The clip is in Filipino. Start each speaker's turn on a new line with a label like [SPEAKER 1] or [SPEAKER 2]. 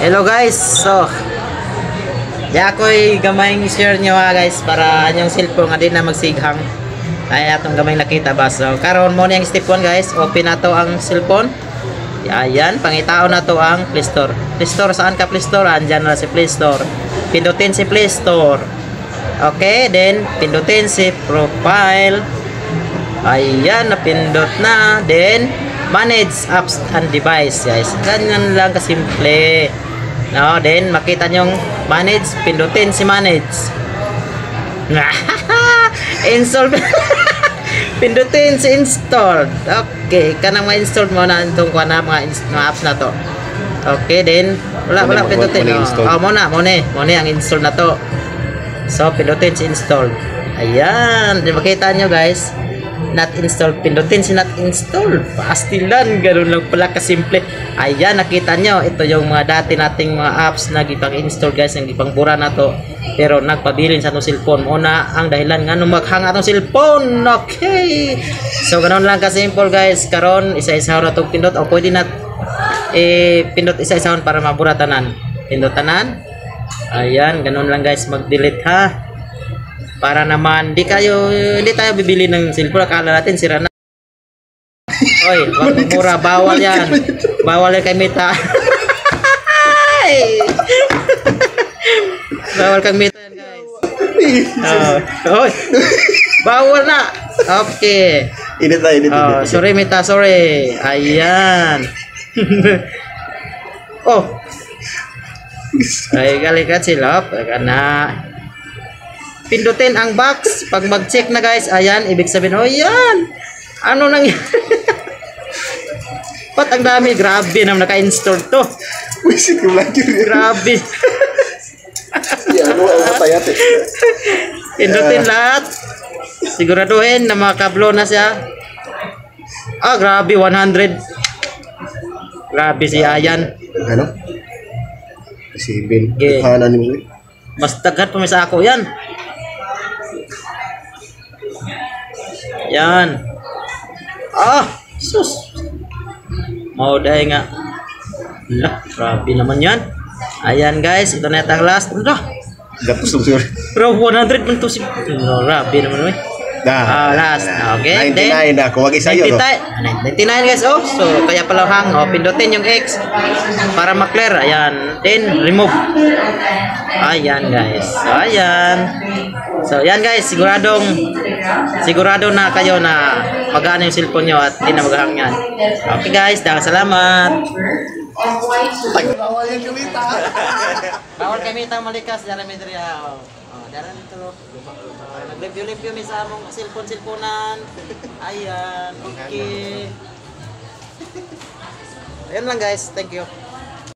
[SPEAKER 1] Hello guys, so ako'y gamayng share nyo guys para anyong cellphone nga din na magsighang ay atong gamayng nakita ba. So karon mo niyang step 1 guys, open na to ang cellphone. Ayan, pangitao na to ang Play Store. Play Store, saan ka Play Store? Andyan na si Play Store. Pindutin si Play Store. Okay, then pindutin si profile. Ayan, napindot na. Then manage apps and device guys. Ganyan lang kasimple. No, then makita nyong manage, pindutin si manage. Install. Pindutin si install. Okay, kanang ma-install mo na itong mga apps na to. Okay, then wala pindutin. Oh, muna ang install na to. So pindutin si install. Ayan, di makita nyo guys. Not install, pindutin si not install. Pastilan, ganun lang pala kasimple. Ayan, nakita nyo, ito yung mga dati nating mga apps na gipang-install guys, yung gipangbura na to. Pero nagpabilin sa itong cellphone. Una, ang dahilan nga nung maghang atong cellphone. Okay. So, ganun lang kasimple guys. Karon isa-isaw na itong pindot. O pwede na pindot isa-isaw para mabura tanan. Pindot tanan. Ayan, ganun lang guys, mag-delete ha. Para naman hindi tayo bibili ng cellphone, akala natin sira na. Oy, wag mura, bawal yan. Bawal yan kay Meta. Bawal kay Meta yan guys. Oy. Bawal na. Okay.
[SPEAKER 2] Edit.
[SPEAKER 1] Sorry Meta, sorry. Ayan. Oh. Ay, galikat sila. Kana. Pindutin ang box pag mag-check na guys. Ayan, ibig sabihin, oh yan, ano nang pat ang dami, grabe naman naka-install to.
[SPEAKER 2] Wisit ko lagi.
[SPEAKER 1] Grabe.
[SPEAKER 2] Ano ang patayat eh.
[SPEAKER 1] Pindutin lahat, siguraduhin na makablo na siya. Ah, grabe, 100. Grabe si Ayan.
[SPEAKER 2] Ano? Si Ben.
[SPEAKER 1] Okay.
[SPEAKER 2] Ni
[SPEAKER 1] Mas tagat pa may sa ako yan. Yan. Ah, sus. Mau dahil nga. Lah, grabe naman yan. Ayan guys, ito na yung last. Ano?
[SPEAKER 2] Gapos lang siguro.
[SPEAKER 1] Bro, 100 man to si... No, grabe naman eh. Last. Okay.
[SPEAKER 2] 99 na. Kung wag isa yun.
[SPEAKER 1] 99 guys. Oh, so kaya pala hang. Oh, pindutin yung X para ma-clear. Ayan. Then remove. Ayan guys. Ayan. So yan guys, sigurado na kayo na magana yung cellphone nyo at hindi na maghang yan. Okay guys, salamat.
[SPEAKER 2] Bawal yung kumita.
[SPEAKER 1] Bawal kamita malikas. Daran may diriya. Daran ito. Nag-review mi sa among cellphone-cellphonean. Ayan. Okay. Ayan lang guys. Thank you.